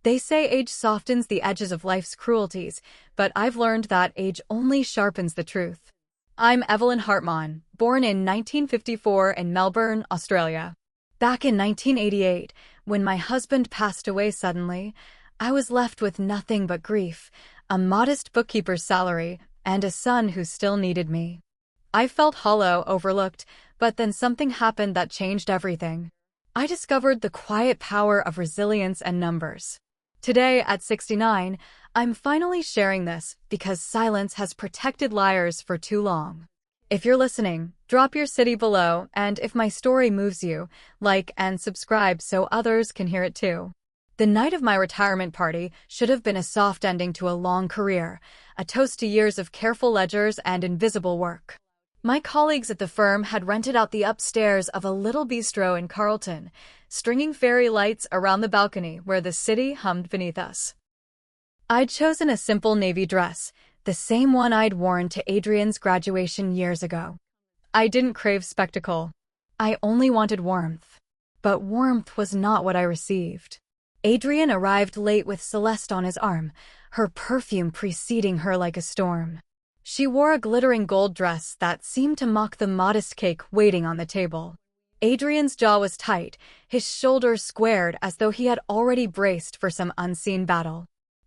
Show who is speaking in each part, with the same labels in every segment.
Speaker 1: They say age softens the edges of life's cruelties, but I've learned that age only sharpens the truth. I'm Evelyn Hartman, born in 1954 in Melbourne, Australia. Back in 1988, when my husband passed away suddenly, I was left with nothing but grief, a modest bookkeeper's salary, and a son who still needed me. I felt hollow, overlooked, but then something happened that changed everything. I discovered the quiet power of resilience and numbers. Today, at 69, I'm finally sharing this because silence has protected liars for too long. If you're listening, drop your city below, and if my story moves you, like and subscribe so others can hear it too. The night of my retirement party should have been a soft ending to a long career, a toast to years of careful ledgers and invisible work. My colleagues at the firm had rented out the upstairs of a little bistro in Carlton, stringing fairy lights around the balcony where the city hummed beneath us. I'd chosen a simple navy dress, the same one I'd worn to Adrian's graduation years ago. I didn't crave spectacle. I only wanted warmth. But warmth was not what I received. Adrian arrived late with Celeste on his arm, her perfume preceding her like a storm. She wore a glittering gold dress that seemed to mock the modest cake waiting on the table. Adrian's jaw was tight, his shoulders squared as though he had already braced for some unseen battle.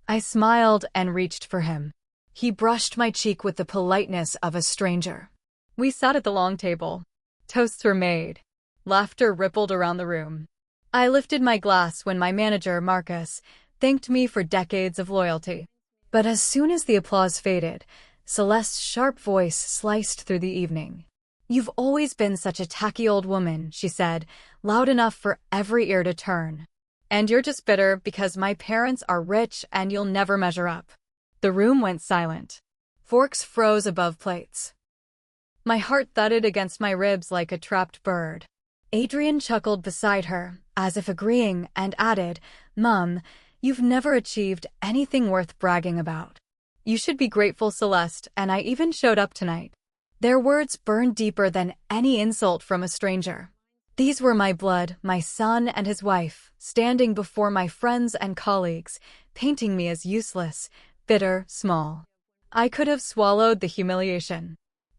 Speaker 1: I smiled and reached for him. He brushed my cheek with the politeness of a stranger. We sat at the long table. Toasts were made. Laughter rippled around the room. I lifted my glass when my manager, Marcus, thanked me for decades of loyalty. But as soon as the applause faded, Celeste's sharp voice sliced through the evening. "You've always been such a tacky old woman," she said, loud enough for every ear to turn. "And you're just bitter because my parents are rich and you'll never measure up." The room went silent. Forks froze above plates. My heart thudded against my ribs like a trapped bird. Adrian chuckled beside her, as if agreeing, and added, "Mum, you've never achieved anything worth bragging about. You should be grateful, Celeste, and I even showed up tonight." Their words burned deeper than any insult from a stranger. These were my blood, my son and his wife, standing before my friends and colleagues, painting me as useless, bitter, small. I could have swallowed the humiliation.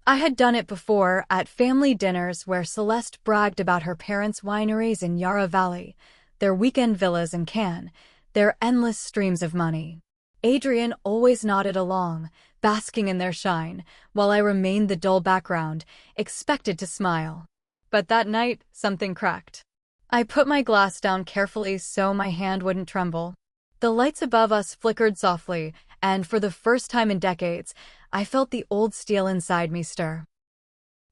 Speaker 1: I had done it before at family dinners where Celeste bragged about her parents' wineries in Yarra Valley, their weekend villas in Cannes, their endless streams of money. Adrian always nodded along, basking in their shine, while I remained the dull background, expected to smile. But that night, something cracked. I put my glass down carefully so my hand wouldn't tremble. The lights above us flickered softly, and for the first time in decades, I felt the old steel inside me stir.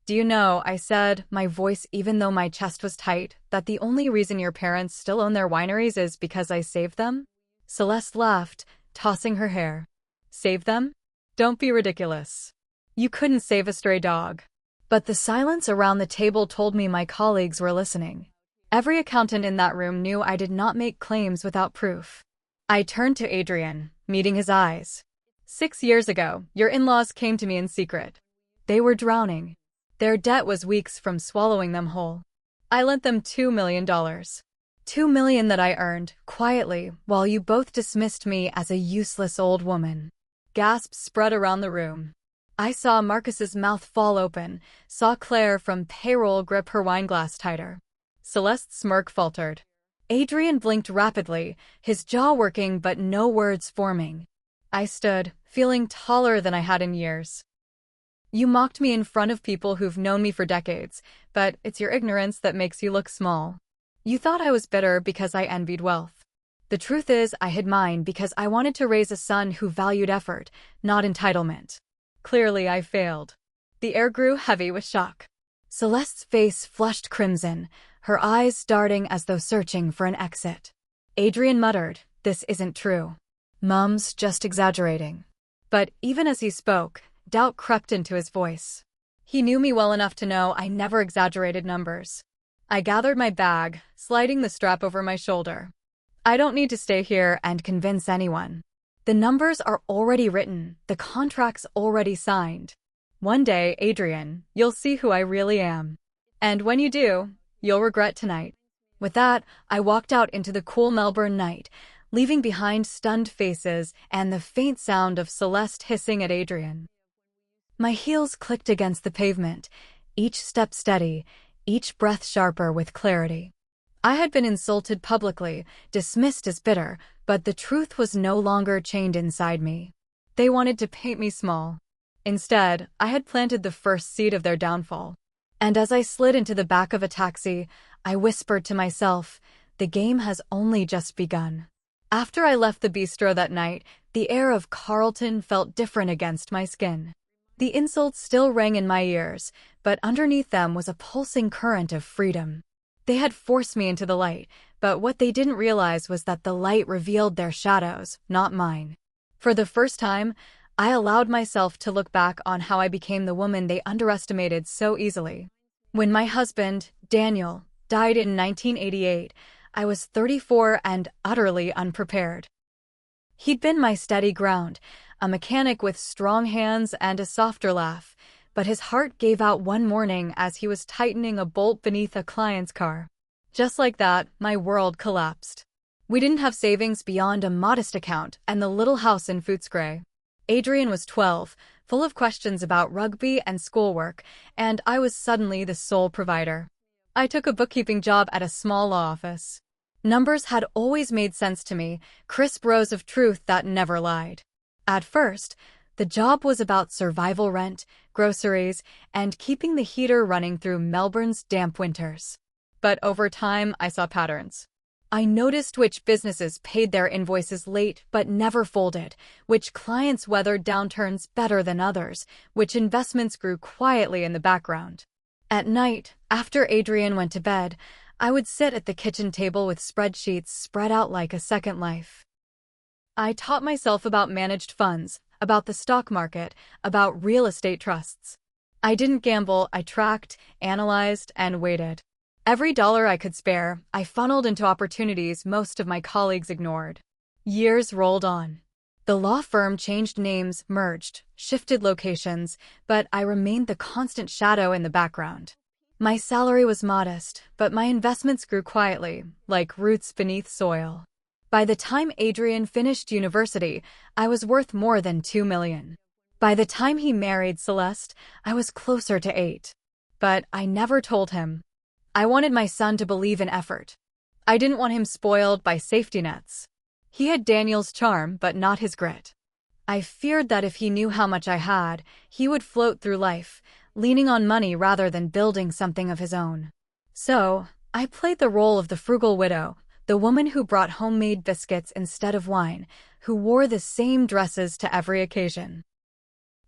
Speaker 1: "Do you know," I said, my voice even though my chest was tight, "that the only reason your parents still own their wineries is because I saved them?" Celeste laughed, tossing her hair. "Save them? Don't be ridiculous. You couldn't save a stray dog." But the silence around the table told me my colleagues were listening. Every accountant in that room knew I did not make claims without proof. I turned to Adrian, meeting his eyes. "6 years ago, your in-laws came to me in secret. They were drowning. Their debt was weeks from swallowing them whole. I lent them $2 million. $2 million that I earned, quietly, while you both dismissed me as a useless old woman." Gasps spread around the room. I saw Marcus's mouth fall open, saw Claire from payroll grip her wineglass tighter. Celeste's smirk faltered. Adrian blinked rapidly, his jaw working but no words forming. I stood, feeling taller than I had in years. "You mocked me in front of people who've known me for decades, but it's your ignorance that makes you look small. You thought I was bitter because I envied wealth. The truth is, I hid mine because I wanted to raise a son who valued effort, not entitlement. Clearly, I failed." The air grew heavy with shock. Celeste's face flushed crimson, her eyes darting as though searching for an exit. Adrian muttered, "This isn't true. Mum's just exaggerating." But even as he spoke, doubt crept into his voice. He knew me well enough to know I never exaggerated numbers. I gathered my bag, sliding the strap over my shoulder. "I don't need to stay here and convince anyone. The numbers are already written, the contract's already signed. One day, Adrian, you'll see who I really am. And when you do, you'll regret tonight." With that, I walked out into the cool Melbourne night, leaving behind stunned faces and the faint sound of Celeste hissing at Adrian. My heels clicked against the pavement, each step steady, each breath sharper with clarity. I had been insulted publicly, dismissed as bitter, but the truth was no longer chained inside me. They wanted to paint me small. Instead, I had planted the first seed of their downfall. And as I slid into the back of a taxi, I whispered to myself, the game has only just begun. After I left the bistro that night, the air of Carlton felt different against my skin. The insults still rang in my ears, but underneath them was a pulsing current of freedom. They had forced me into the light, but what they didn't realize was that the light revealed their shadows, not mine. For the first time, I allowed myself to look back on how I became the woman they underestimated so easily. When my husband, Daniel, died in 1988, I was 34 and utterly unprepared. He'd been my steady ground, a mechanic with strong hands and a softer laugh, but his heart gave out one morning as he was tightening a bolt beneath a client's car. Just like that, my world collapsed. We didn't have savings beyond a modest account and the little house in Footscray. Adrian was 12, full of questions about rugby and schoolwork, and I was suddenly the sole provider. I took a bookkeeping job at a small law office. Numbers had always made sense to me, crisp rows of truth that never lied. At first, the job was about survival rent, groceries, and keeping the heater running through Melbourne's damp winters. But over time, I saw patterns. I noticed which businesses paid their invoices late but never folded, which clients weathered downturns better than others, which investments grew quietly in the background. At night, after Adrian went to bed, I would sit at the kitchen table with spreadsheets spread out like a second life. I taught myself about managed funds, about the stock market, about real estate trusts. I didn't gamble, I tracked, analyzed, and waited. Every dollar I could spare, I funneled into opportunities most of my colleagues ignored. Years rolled on. The law firm changed names, merged, shifted locations, but I remained the constant shadow in the background. My salary was modest, but my investments grew quietly, like roots beneath soil. By the time Adrian finished university, I was worth more than $2 million. By the time he married Celeste, I was closer to $8 million. But I never told him. I wanted my son to believe in effort. I didn't want him spoiled by safety nets. He had Daniel's charm, but not his grit. I feared that if he knew how much I had, he would float through life, leaning on money rather than building something of his own. So, I played the role of the frugal widow, the woman who brought homemade biscuits instead of wine, who wore the same dresses to every occasion.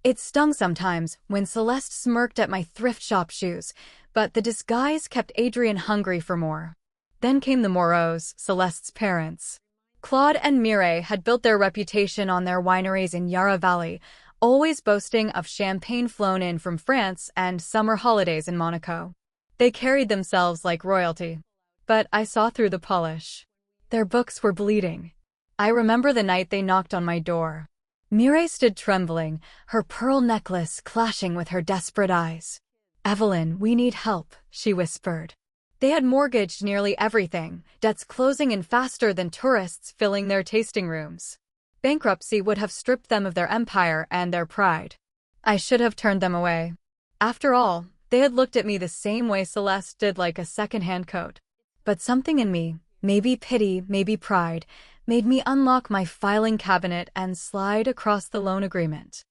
Speaker 1: It stung sometimes when Celeste smirked at my thrift shop shoes, but the disguise kept Adrian hungry for more. Then came the Moreaus, Celeste's parents. Claude and Mireille had built their reputation on their wineries in Yarra Valley, always boasting of champagne flown in from France and summer holidays in Monaco. They carried themselves like royalty. But I saw through the polish. Their books were bleeding. I remember the night they knocked on my door. Mireille stood trembling, her pearl necklace clashing with her desperate eyes. "Evelyn, we need help," she whispered. They had mortgaged nearly everything, debts closing in faster than tourists filling their tasting rooms. Bankruptcy would have stripped them of their empire and their pride. I should have turned them away. After all, they had looked at me the same way Celeste did, like a second-hand coat. But something in me, maybe pity, maybe pride, made me unlock my filing cabinet and slide across the loan agreement.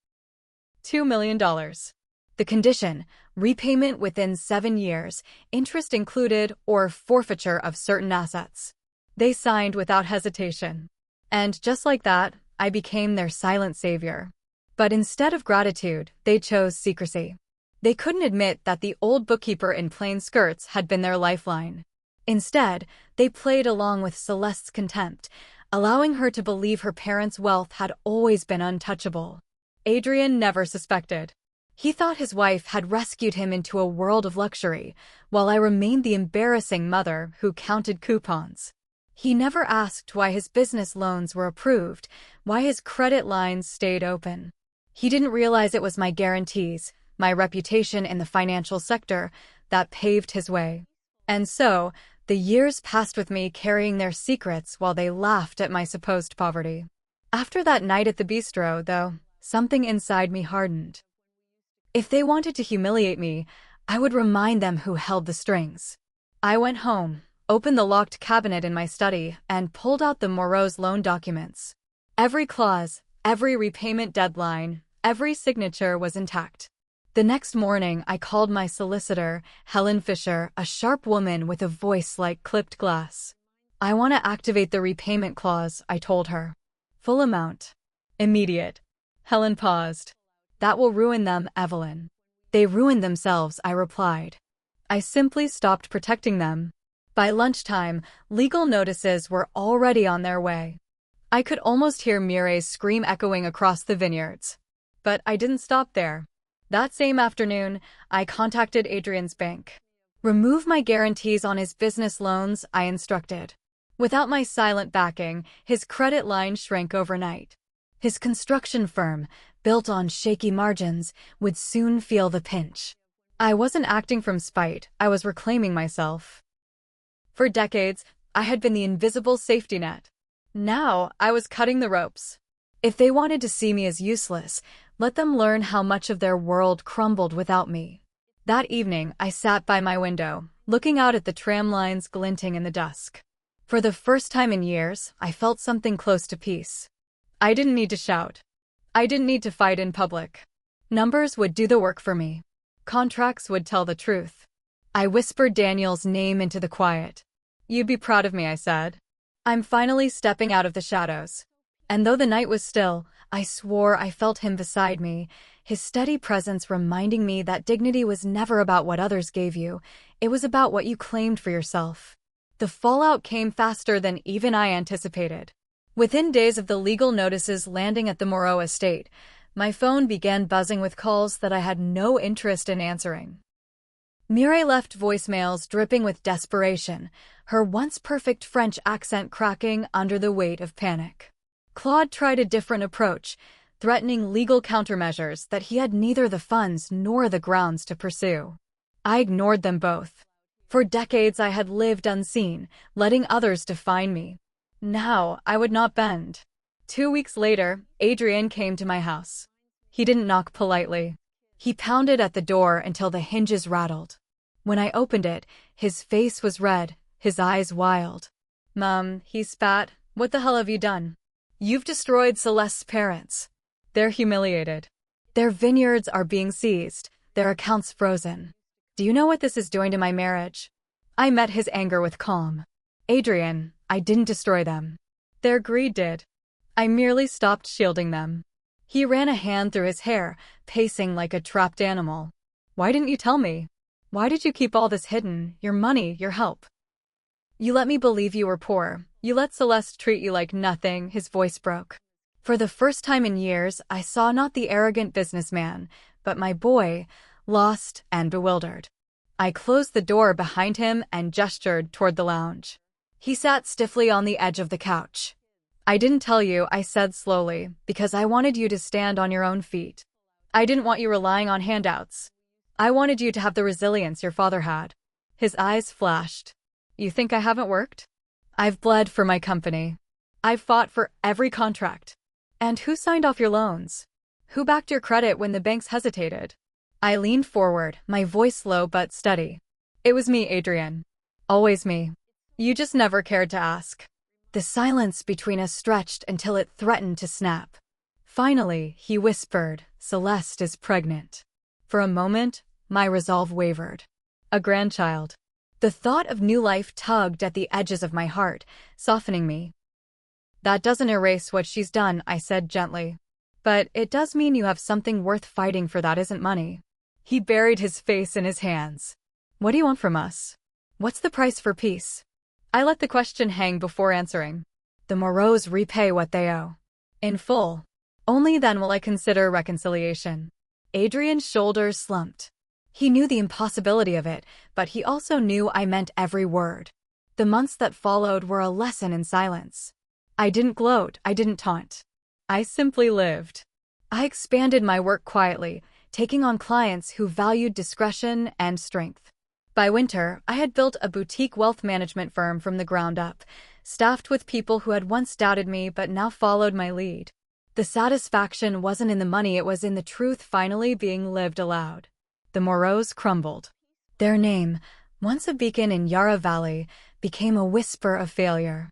Speaker 1: $2 million. The condition, repayment within 7 years, interest included, or forfeiture of certain assets. They signed without hesitation. And just like that, I became their silent savior. But instead of gratitude, they chose secrecy. They couldn't admit that the old bookkeeper in plain skirts had been their lifeline. Instead, they played along with Celeste's contempt, allowing her to believe her parents' wealth had always been untouchable. Adrian never suspected. He thought his wife had rescued him into a world of luxury, while I remained the embarrassing mother who counted coupons. He never asked why his business loans were approved, why his credit lines stayed open. He didn't realize it was my guarantees, my reputation in the financial sector, that paved his way. And so, The years passed with me carrying their secrets while they laughed at my supposed poverty. After that night at the bistro, though, something inside me hardened. If they wanted to humiliate me, I would remind them who held the strings. I went home, opened the locked cabinet in my study, and pulled out the Moreau's loan documents. Every clause, every repayment deadline, every signature was intact. The next morning, I called my solicitor, Helen Fisher, a sharp woman with a voice like clipped glass. I want to activate the repayment clause, I told her. Full amount. Immediate. Helen paused. That will ruin them, Evelyn. They ruined themselves, I replied. I simply stopped protecting them. By lunchtime, legal notices were already on their way. I could almost hear Mireille's scream echoing across the vineyards. But I didn't stop there. That same afternoon, I contacted Adrian's bank. Remove my guarantees on his business loans, I instructed. Without my silent backing, his credit line shrank overnight. His construction firm, built on shaky margins, would soon feel the pinch. I wasn't acting from spite, I was reclaiming myself. For decades, I had been the invisible safety net. Now, I was cutting the ropes. If they wanted to see me as useless, let them learn how much of their world crumbled without me. That evening, I sat by my window, looking out at the tram lines glinting in the dusk. For the first time in years, I felt something close to peace. I didn't need to shout. I didn't need to fight in public. Numbers would do the work for me. Contracts would tell the truth. I whispered Daniel's name into the quiet. You'd be proud of me, I said. I'm finally stepping out of the shadows. And though the night was still, I swore I felt him beside me, his steady presence reminding me that dignity was never about what others gave you, it was about what you claimed for yourself. The fallout came faster than even I anticipated. Within days of the legal notices landing at the Moreau estate, my phone began buzzing with calls that I had no interest in answering. Mireille left voicemails dripping with desperation, her once perfect French accent cracking under the weight of panic. Claude tried a different approach, threatening legal countermeasures that he had neither the funds nor the grounds to pursue. I ignored them both. For decades I had lived unseen, letting others define me. Now I would not bend. 2 weeks later, Adrian came to my house. He didn't knock politely. He pounded at the door until the hinges rattled. When I opened it, his face was red, his eyes wild. "Mom," he spat, "what the hell have you done? You've destroyed Celeste's parents. They're humiliated. Their vineyards are being seized, their accounts frozen. Do you know what this is doing to my marriage?" I met his anger with calm. "Adrian, I didn't destroy them. Their greed did. I merely stopped shielding them." He ran a hand through his hair, pacing like a trapped animal. "Why didn't you tell me? Why did you keep all this hidden, your money, your help? You let me believe you were poor. You let Celeste treat you like nothing," his voice broke. For the first time in years, I saw not the arrogant businessman, but my boy, lost and bewildered. I closed the door behind him and gestured toward the lounge. He sat stiffly on the edge of the couch. "I didn't tell you," I said slowly, "because I wanted you to stand on your own feet. I didn't want you relying on handouts. I wanted you to have the resilience your father had." His eyes flashed. "You think I haven't worked? I've bled for my company. I've fought for every contract. And who signed off your loans? Who backed your credit when the banks hesitated?" I leaned forward, my voice low but steady. "It was me, Adrian. Always me. You just never cared to ask." The silence between us stretched until it threatened to snap. Finally, he whispered, "Celeste is pregnant." For a moment, my resolve wavered. A grandchild. The thought of new life tugged at the edges of my heart, softening me. "That doesn't erase what she's done," I said gently. "But it does mean you have something worth fighting for that isn't money." He buried his face in his hands. "What do you want from us? What's the price for peace?" I let the question hang before answering. "The Moreaus repay what they owe. In full. Only then will I consider reconciliation." Adrian's shoulders slumped. He knew the impossibility of it, but he also knew I meant every word. The months that followed were a lesson in silence. I didn't gloat, I didn't taunt. I simply lived. I expanded my work quietly, taking on clients who valued discretion and strength. By winter, I had built a boutique wealth management firm from the ground up, staffed with people who had once doubted me but now followed my lead. The satisfaction wasn't in the money, it was in the truth finally being lived aloud. The Moreaus crumbled. Their name, once a beacon in Yarra Valley, became a whisper of failure.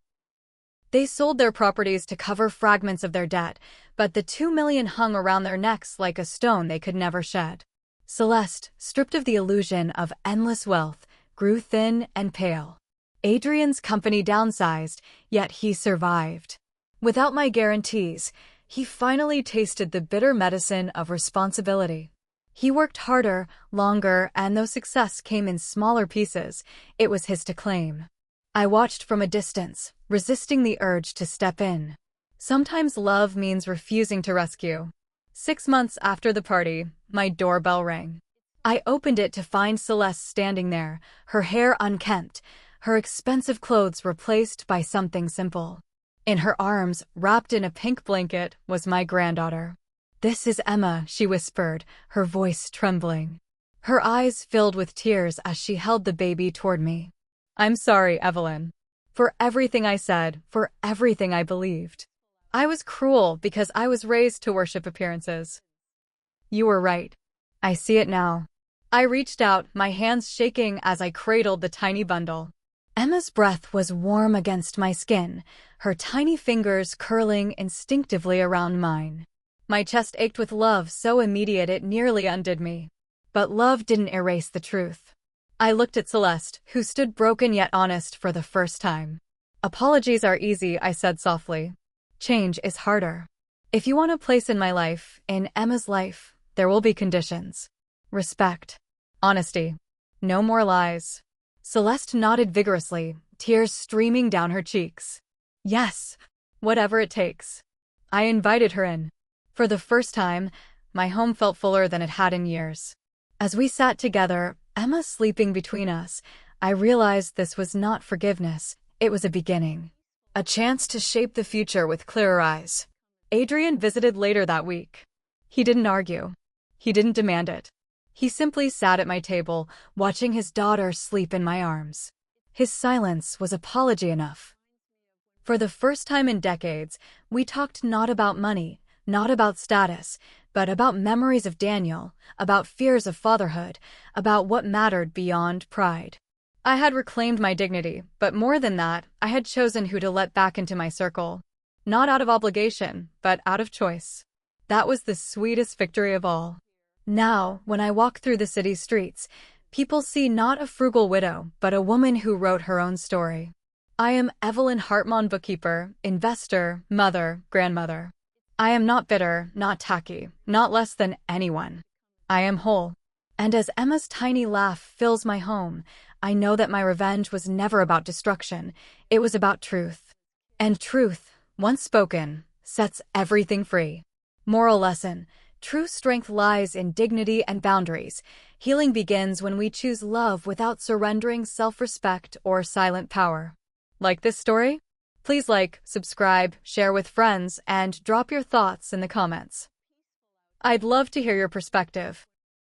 Speaker 1: They sold their properties to cover fragments of their debt, but the $2 million hung around their necks like a stone they could never shed. Celeste, stripped of the illusion of endless wealth, grew thin and pale. Adrian's company downsized, yet he survived. Without my guarantees, he finally tasted the bitter medicine of responsibility. He worked harder, longer, and though success came in smaller pieces, it was his to claim. I watched from a distance, resisting the urge to step in. Sometimes love means refusing to rescue. 6 months after the party, my doorbell rang. I opened it to find Celeste standing there, her hair unkempt, her expensive clothes replaced by something simple. In her arms, wrapped in a pink blanket, was my granddaughter. "This is Emma," she whispered, her voice trembling. Her eyes filled with tears as she held the baby toward me. "I'm sorry, Evelyn. For everything I said, for everything I believed. I was cruel because I was raised to worship appearances." "You were right. I see it now." I reached out, my hands shaking as I cradled the tiny bundle. Emma's breath was warm against my skin, her tiny fingers curling instinctively around mine. My chest ached with love so immediate it nearly undid me. But love didn't erase the truth. I looked at Celeste, who stood broken yet honest for the first time. "Apologies are easy," I said softly. "Change is harder. If you want a place in my life, in Emma's life, there will be conditions. Respect. Honesty. No more lies." Celeste nodded vigorously, tears streaming down her cheeks. "Yes, whatever it takes." I invited her in. For the first time, my home felt fuller than it had in years. As we sat together, Emma sleeping between us, I realized this was not forgiveness, it was a beginning. A chance to shape the future with clearer eyes. Adrian visited later that week. He didn't argue. He didn't demand it. He simply sat at my table, watching his daughter sleep in my arms. His silence was apology enough. For the first time in decades, we talked not about money, not about status, but about memories of Daniel, about fears of fatherhood, about what mattered beyond pride. I had reclaimed my dignity, but more than that, I had chosen who to let back into my circle. Not out of obligation, but out of choice. That was the sweetest victory of all. Now, when I walk through the city streets, people see not a frugal widow, but a woman who wrote her own story. I am Evelyn Hartmann, bookkeeper, investor, mother, grandmother. I am not bitter, not tacky, not less than anyone. I am whole. And as Emma's tiny laugh fills my home, I know that my revenge was never about destruction, it was about truth. And truth, once spoken, sets everything free. Moral lesson: true strength lies in dignity and boundaries. Healing begins when we choose love without surrendering self-respect or silent power. Like this story? Please like, subscribe, share with friends, and drop your thoughts in the comments. I'd love to hear your perspective.